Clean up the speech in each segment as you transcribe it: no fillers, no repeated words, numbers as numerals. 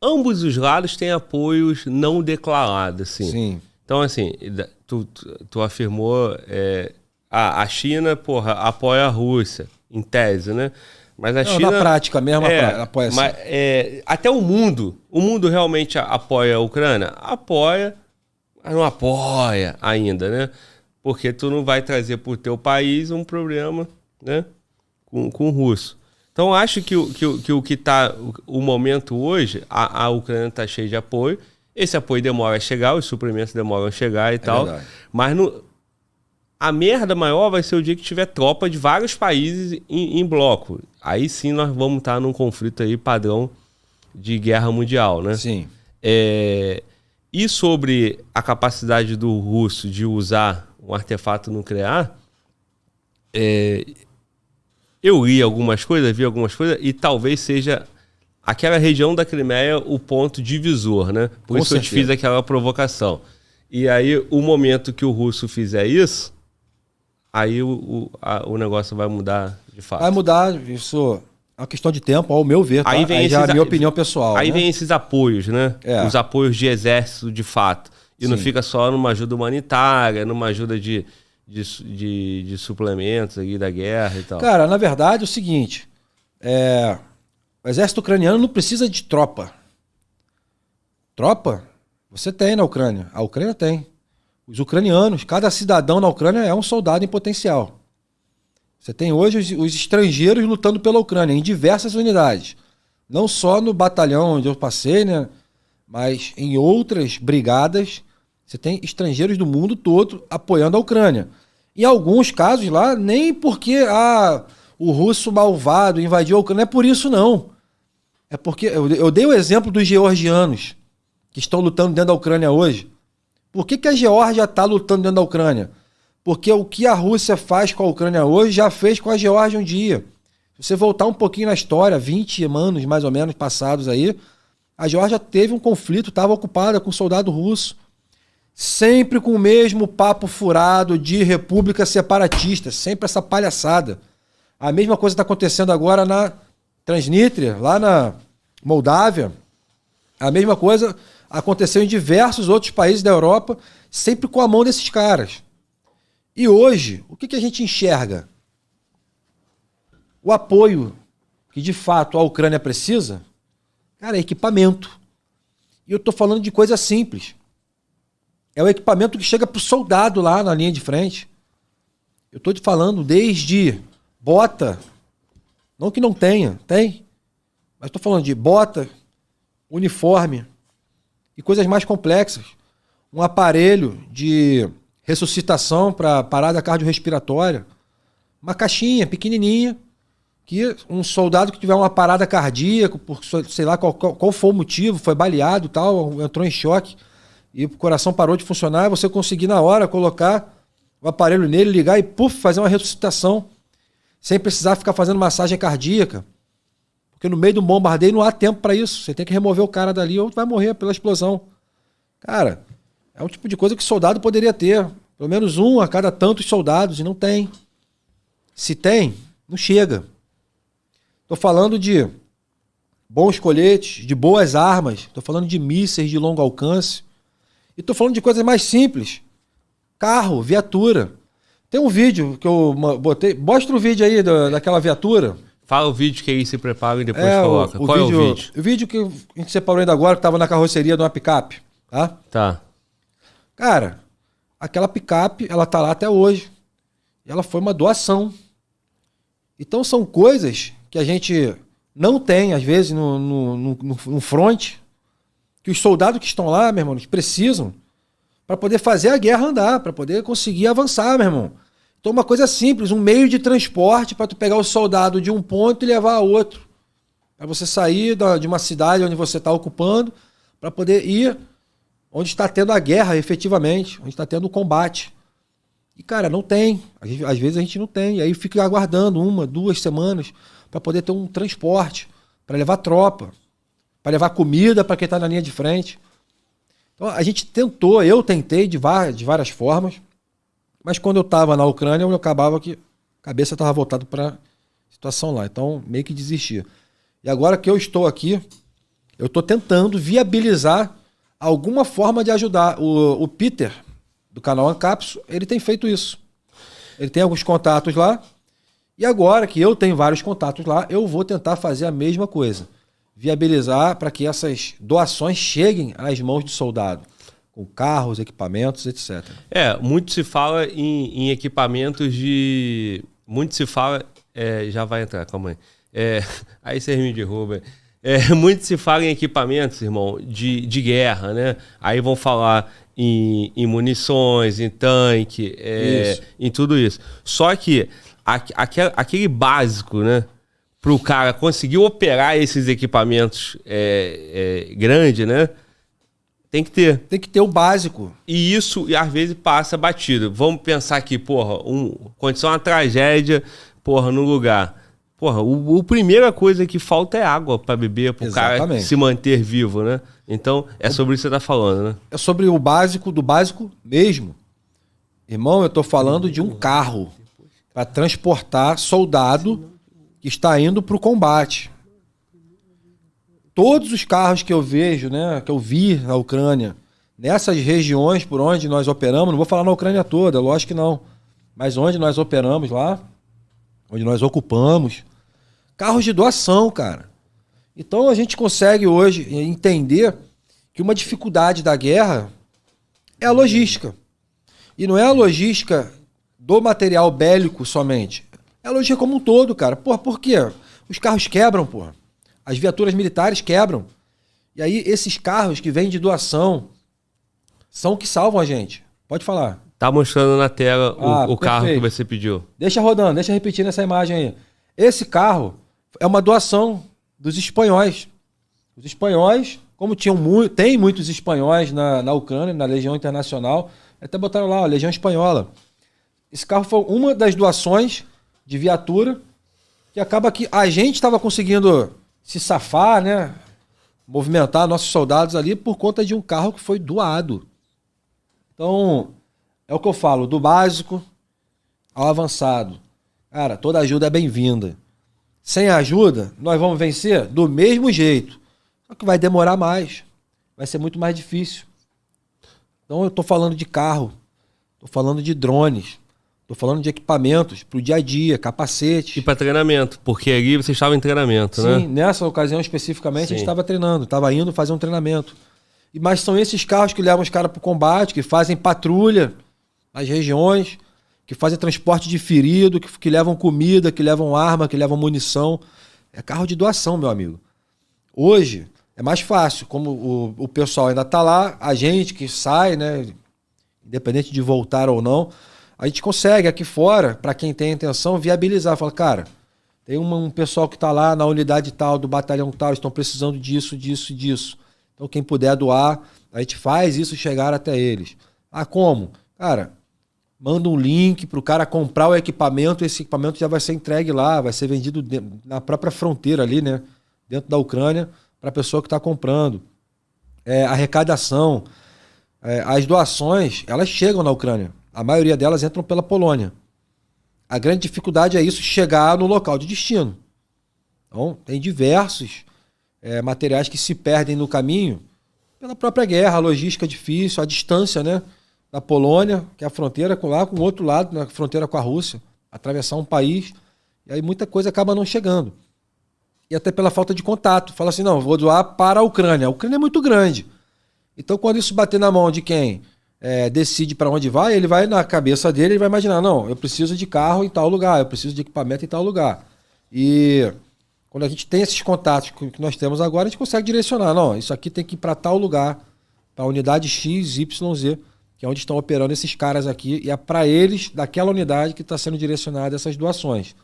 ambos os lados têm apoios não declarados, assim. Sim. Então, assim, tu afirmou... a China, porra, apoia a Rússia, em tese, né? Mas a China... Na prática mesmo, apoia assim. Mas, até o mundo realmente apoia a Ucrânia? Apoia, mas não apoia ainda, né? Porque tu não vai trazer pro teu país um problema, né? Com o russo. Então, acho que o que tá... O momento hoje, a Ucrânia tá cheia de apoio. Esse apoio demora a chegar, os suprimentos demoram a chegar e tal. Verdade. Mas a merda maior vai ser o dia que tiver tropa de vários países em bloco. Aí sim nós vamos estar num conflito aí padrão de guerra mundial, né? Sim. E sobre a capacidade do russo de usar um artefato nuclear, eu vi algumas coisas, e talvez seja aquela região da Crimeia o ponto divisor, né? Por isso eu te fiz aquela provocação. E aí, o momento que o russo fizer isso, aí o negócio vai mudar de fato. Vai mudar, isso é uma questão de tempo, ao meu ver, tá? Aí já é a minha opinião pessoal. Aí, né? Vem esses apoios, né? Os apoios de exército, de fato. E não fica só numa ajuda humanitária, numa ajuda de suplementos aí da guerra e tal. Cara, na verdade é o seguinte, o exército ucraniano não precisa de tropa. Tropa, você tem na Ucrânia. A Ucrânia tem. Os ucranianos, cada cidadão na Ucrânia é um soldado em potencial. Você tem hoje os estrangeiros lutando pela Ucrânia, em diversas unidades. Não só no batalhão onde eu passei, né? Mas em outras brigadas, você tem estrangeiros do mundo todo apoiando a Ucrânia. Em alguns casos lá, nem porque o russo malvado invadiu a Ucrânia, não é por isso não. É porque, eu dei o exemplo dos georgianos, que estão lutando dentro da Ucrânia hoje. Por que a Geórgia está lutando dentro da Ucrânia? Porque o que a Rússia faz com a Ucrânia hoje já fez com a Geórgia um dia. Se você voltar um pouquinho na história, 20 anos mais ou menos passados aí, a Geórgia teve um conflito, estava ocupada com soldado russo. Sempre com o mesmo papo furado de república separatista, sempre essa palhaçada. A mesma coisa está acontecendo agora na Transnistria, lá na Moldávia. A mesma coisa aconteceu em diversos outros países da Europa, sempre com a mão desses caras. E hoje, o que a gente enxerga? O apoio que de fato a Ucrânia precisa, cara, é equipamento. E eu estou falando de coisa simples. É o equipamento que chega para o soldado lá na linha de frente. Eu estou te falando desde bota, não que não tenha, tem. Mas estou falando de bota, uniforme e coisas mais complexas. Um aparelho de ressuscitação para parada cardiorrespiratória. Uma caixinha pequenininha que um soldado que tiver uma parada cardíaca, por sei lá qual for o motivo, foi baleado e tal, entrou em choque e o coração parou de funcionar, você conseguir na hora colocar o aparelho nele, ligar e fazer uma ressuscitação sem precisar ficar fazendo massagem cardíaca. Porque no meio do bombardeio não há tempo para isso. Você tem que remover o cara dali ou vai morrer pela explosão. Cara, é um tipo de coisa que o soldado poderia ter. Pelo menos um a cada tantos soldados, e não tem. Se tem, não chega. Estou falando de bons coletes, de boas armas. Estou falando de mísseis de longo alcance. E estou falando de coisas mais simples. Carro, viatura. Tem um vídeo que eu botei. Mostra o vídeo aí daquela viatura. Fala o vídeo que aí se prepara e depois coloca. Qual vídeo, é o vídeo? O vídeo que a gente separou ainda agora, que estava na carroceria de uma picape. Tá? Tá. Cara, aquela picape, ela tá lá até hoje. Ela foi uma doação. Então são coisas que a gente não tem, às vezes, no front, que os soldados que estão lá, meu irmão, eles precisam para poder fazer a guerra andar, para poder conseguir avançar, meu irmão. Então uma coisa simples, um meio de transporte para tu pegar o soldado de um ponto e levar a outro. Para você sair de uma cidade onde você está ocupando, para poder ir onde está tendo a guerra efetivamente, onde está tendo o combate. E, cara, não tem. Às vezes a gente não tem. E aí fica aguardando 1, 2 semanas para poder ter um transporte, para levar tropa, para levar comida para quem está na linha de frente. Então a gente tentou, eu tentei de várias formas, mas quando eu estava na Ucrânia, eu acabava que a cabeça estava voltada para a situação lá. Então meio que desistia. E agora que eu estou aqui, eu estou tentando viabilizar alguma forma de ajudar. O Peter, do canal Ancapso, ele tem feito isso. Ele tem alguns contatos lá. E agora que eu tenho vários contatos lá, eu vou tentar fazer a mesma coisa. Viabilizar para que essas doações cheguem às mãos do soldado. Com carros, equipamentos, etc. Muito se fala em equipamentos de... Muito se fala... já vai entrar, calma aí. Aí vocês me derrubam. Muito se fala em equipamentos, irmão, de guerra, né? Aí vão falar em munições, em tanque, em tudo isso. Só que aquele básico, né? Para o cara conseguir operar esses equipamentos grandes, né? Tem que ter. Tem que ter o básico. E isso, às vezes, passa batido. Vamos pensar aqui, aconteceu uma tragédia, no lugar. A primeira coisa que falta é água para beber, para o cara se manter vivo, né? Então, é sobre isso que você está falando, né? É sobre o básico do básico mesmo. Irmão, eu estou falando de um carro para transportar soldado que está indo para o combate. Todos os carros que eu vejo, né, que eu vi na Ucrânia, nessas regiões por onde nós operamos, não vou falar na Ucrânia toda, lógico que não, mas onde nós operamos lá, onde nós ocupamos, carros de doação, cara. Então a gente consegue hoje entender que uma dificuldade da guerra é a logística. E não é a logística do material bélico somente. É a logística como um todo, cara. Por quê? Os carros quebram, As viaturas militares quebram. E aí esses carros que vêm de doação são o que salvam a gente. Pode falar. Tá mostrando na tela o carro que você pediu. Deixa rodando, deixa repetindo essa imagem aí. Esse carro é uma doação dos espanhóis. Os espanhóis, como tem muitos espanhóis na Ucrânia, na Legião Internacional, até botaram lá, a Legião Espanhola. Esse carro foi uma das doações de viatura que acaba que a gente estava conseguindo se safar, né? Movimentar nossos soldados ali por conta de um carro que foi doado. Então, é o que eu falo, do básico ao avançado. Cara, toda ajuda é bem-vinda. Sem ajuda, nós vamos vencer do mesmo jeito. Só que vai demorar mais. Vai ser muito mais difícil. Então eu estou falando de carro, estou falando de drones, estou falando de equipamentos para o dia a dia, capacete. E para treinamento, porque ali você estava em treinamento, né? Sim, nessa ocasião especificamente a gente estava treinando, estava indo fazer um treinamento. Mas são esses carros que levam os caras para o combate, que fazem patrulha nas regiões, que fazem transporte de ferido, que levam comida, que levam arma, que levam munição. É carro de doação, meu amigo. Hoje é mais fácil, como o pessoal ainda está lá, a gente que sai, né, independente de voltar ou não, a gente consegue aqui fora, para quem tem a intenção, viabilizar. Fala, cara, tem um pessoal que está lá na unidade tal, do batalhão tal, estão precisando disso, disso e disso. Então quem puder doar, a gente faz isso chegar até eles. Ah, como? Cara, manda um link para o cara comprar o equipamento, esse equipamento já vai ser entregue lá, vai ser vendido na própria fronteira ali, né? Dentro da Ucrânia, para a pessoa que está comprando. Arrecadação. As doações, elas chegam na Ucrânia. A maioria delas entram pela Polônia. A grande dificuldade é isso, chegar no local de destino. Então, tem diversos materiais que se perdem no caminho pela própria guerra, a logística difícil, a distância, né? Da Polônia, que é a fronteira lá com o outro lado, na fronteira com a Rússia, atravessar um país, e aí muita coisa acaba não chegando. E até pela falta de contato. Fala assim, não, vou doar para a Ucrânia. A Ucrânia é muito grande. Então, quando isso bater na mão de quem decide para onde vai, ele vai na cabeça dele, ele vai imaginar, não, eu preciso de carro em tal lugar, eu preciso de equipamento em tal lugar. E quando a gente tem esses contatos que nós temos agora, a gente consegue direcionar, não, isso aqui tem que ir para tal lugar, para a unidade X, Y, Z, que é onde estão operando esses caras aqui, e é para eles, daquela unidade, que está sendo direcionada essas doações.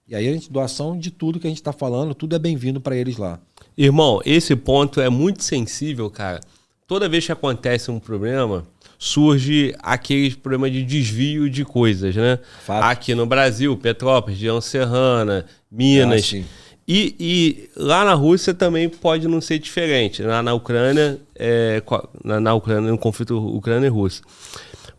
E aí, doação de tudo que a gente está falando, tudo é bem-vindo para eles lá. Irmão, esse ponto é muito sensível, cara. Toda vez que acontece um problema, surge aquele problema de desvio de coisas, né? Fato. Aqui no Brasil, Petrópolis, região serrana, Minas. E lá na Rússia também pode não ser diferente. Na Ucrânia, no conflito Ucrânia e Rússia.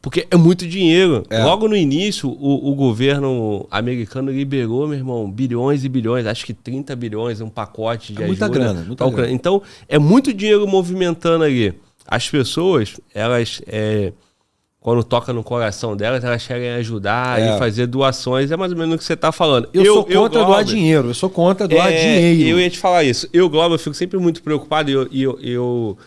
Porque é muito dinheiro. Logo no início, o governo americano liberou, meu irmão, bilhões e bilhões, acho que 30 bilhões, um pacote de muita ajuda. grana, muita grana. Então, é muito dinheiro movimentando ali. As pessoas, elas, quando toca no coração delas, elas querem ajudar e fazer doações. É mais ou menos o que você está falando. Eu sou contra doar dinheiro. Eu sou contra doar dinheiro. Eu ia te falar isso. Eu, Glauber, eu fico sempre muito preocupado e eu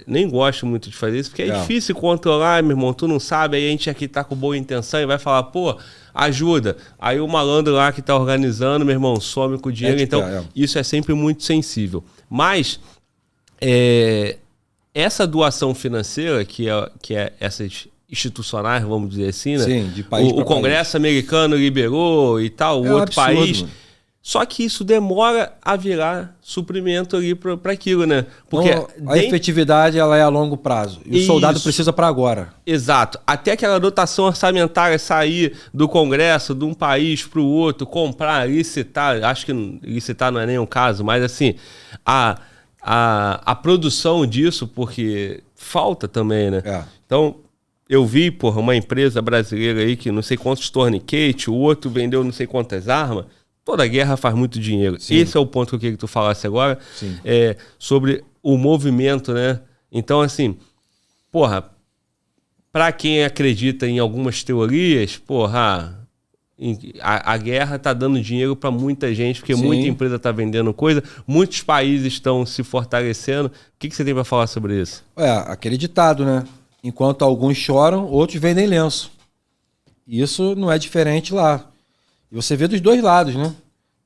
nem gosto muito de fazer isso, porque é difícil controlar, meu irmão, tu não sabe, aí a gente aqui tá com boa intenção e vai falar, pô, ajuda. Aí o malandro lá que tá organizando, meu irmão, some com o dinheiro, então isso é sempre muito sensível. Mas essa doação financeira, que é essas institucionais, vamos dizer assim, né? Sim, de país o Congresso americano liberou e tal, o outro absurdo, país... mano. Só que isso demora a virar suprimento ali para aquilo, né? Porque a efetividade ela é a longo prazo. E o soldado precisa para agora. Exato. Até aquela dotação orçamentária sair do Congresso, de um país para o outro, comprar, licitar. Acho que licitar não é nem um caso, mas assim, a produção disso, porque falta também, né? Então, eu vi, porra, uma empresa brasileira aí que não sei quantos torniquete, o outro vendeu não sei quantas armas. Toda guerra faz muito dinheiro. Sim. Esse é o ponto que eu queria que tu falasse agora, sobre o movimento, né? Então, assim, porra, pra quem acredita em algumas teorias, porra, a guerra tá dando dinheiro para muita gente, porque muita empresa tá vendendo coisa, muitos países estão se fortalecendo. O que você tem para falar sobre isso? Aquele ditado, né? Enquanto alguns choram, outros vendem lenço. Isso não é diferente lá. E você vê dos dois lados, né?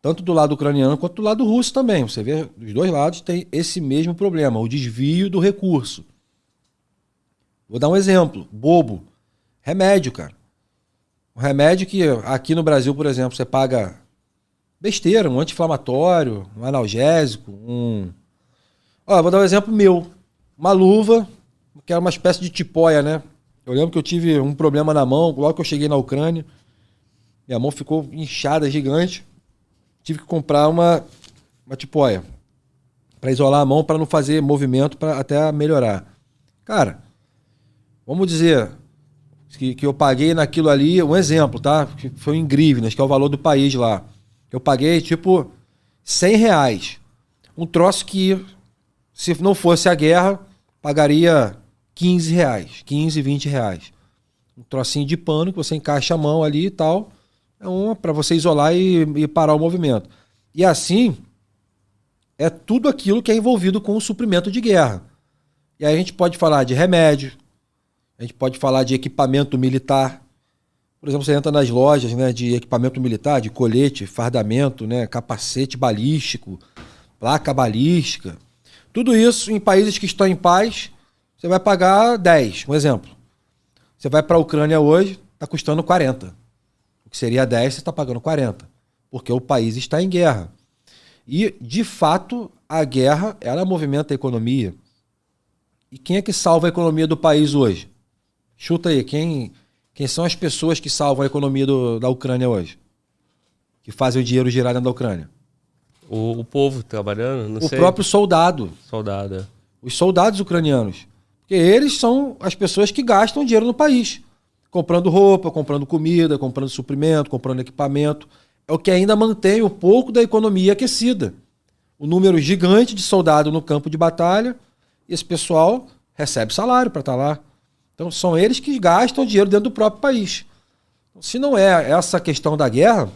Tanto do lado ucraniano quanto do lado russo também. Você vê dos dois lados tem esse mesmo problema, o desvio do recurso. Vou dar um exemplo, bobo. Remédio, cara. Um remédio que aqui no Brasil, por exemplo, você paga besteira, um anti-inflamatório, um analgésico, vou dar um exemplo meu. Uma luva, que era uma espécie de tipóia, né? Eu lembro que eu tive um problema na mão, logo que eu cheguei na Ucrânia. Minha mão ficou inchada, gigante. Tive que comprar uma tipóia para isolar a mão, para não fazer movimento, para até melhorar. Cara, vamos dizer que eu paguei naquilo ali, um exemplo, tá? Que foi em grívenas, que é o valor do país lá. Eu paguei, tipo, R$100. Um troço que, se não fosse a guerra, pagaria R$15, 15, R$20. Um trocinho de pano que você encaixa a mão ali e tal. É uma para você isolar e parar o movimento. E assim, é tudo aquilo que é envolvido com o suprimento de guerra. E aí a gente pode falar de remédio, a gente pode falar de equipamento militar. Por exemplo, você entra nas lojas, né, de equipamento militar, de colete, fardamento, né, capacete balístico, placa balística. Tudo isso em países que estão em paz, você vai pagar 10, um exemplo. Você vai para a Ucrânia hoje, está custando 40. O que seria 10, você está pagando 40. Porque o país está em guerra. E, de fato, a guerra, ela movimenta a economia. E quem é que salva a economia do país hoje? Chuta aí, quem são as pessoas que salvam a economia da Ucrânia hoje? Que fazem o dinheiro girar dentro da Ucrânia? O povo trabalhando, não sei. O próprio soldado. Soldado, Os soldados ucranianos. Porque eles são as pessoas que gastam dinheiro no país. Comprando roupa, comprando comida, comprando suprimento, comprando equipamento. É o que ainda mantém um pouco da economia aquecida. O número gigante de soldados no campo de batalha, e esse pessoal recebe salário para estar lá. Então são eles que gastam dinheiro dentro do próprio país. Então, se não é essa questão da guerra,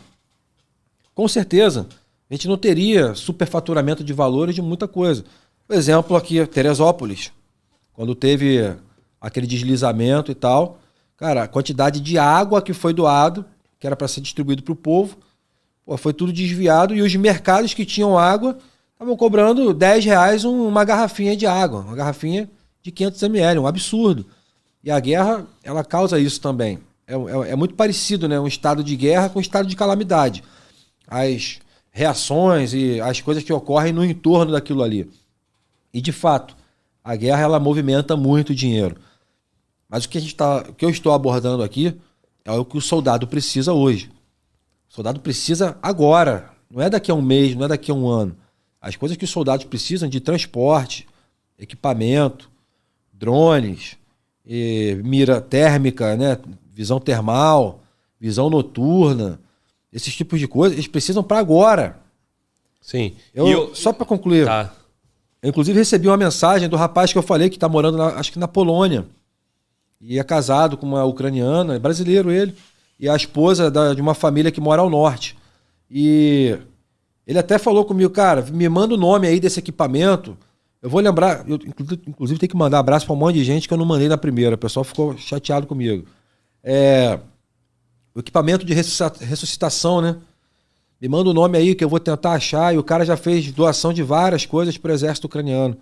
com certeza a gente não teria superfaturamento de valores de muita coisa. Por exemplo, aqui, Teresópolis, quando teve aquele deslizamento e tal, cara, a quantidade de água que foi doado, que era para ser distribuído para o povo, foi tudo desviado e os mercados que tinham água estavam cobrando R$10 uma garrafinha de água, uma garrafinha de 500 ml, um absurdo. E a guerra, ela causa isso também. É muito parecido, né? Um estado de guerra com um estado de calamidade. As reações e as coisas que ocorrem no entorno daquilo ali. E, de fato, a guerra, ela movimenta muito dinheiro. Mas o que eu estou abordando aqui é o que o soldado precisa hoje. O soldado precisa agora. Não é daqui a um mês, não é daqui a um ano. As coisas que os soldados precisam de transporte, equipamento, drones, mira térmica, né? Visão termal, visão noturna, esses tipos de coisas, eles precisam para agora. Sim. Só para concluir, Tá. eu inclusive recebi uma mensagem do rapaz que eu falei que está morando, acho que na Polônia, e é casado com uma ucraniana, é brasileiro ele, e a esposa de uma família que mora ao norte. E ele até falou comigo, cara, me manda o nome aí desse equipamento. Eu vou lembrar, eu inclusive tenho que mandar abraço para um monte de gente que eu não mandei na primeira, o pessoal ficou chateado comigo. O equipamento de ressuscitação, né? Me manda o nome aí que eu vou tentar achar. E o cara já fez doação de várias coisas para o exército ucraniano.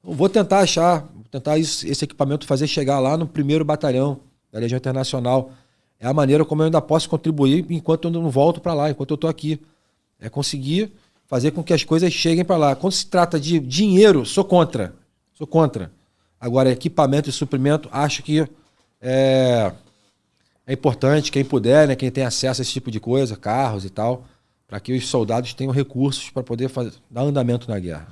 Eu vou tentar achar, vou tentar esse equipamento fazer chegar lá no 1º Batalhão da Legião Internacional. É a maneira como eu ainda posso contribuir enquanto eu não volto para lá, enquanto eu estou aqui. É conseguir fazer com que as coisas cheguem para lá. Quando se trata de dinheiro, sou contra. Sou contra. Agora, equipamento e suprimento, acho que é importante, quem puder, né, quem tem acesso a esse tipo de coisa, carros e tal, para que os soldados tenham recursos para poder dar andamento na guerra.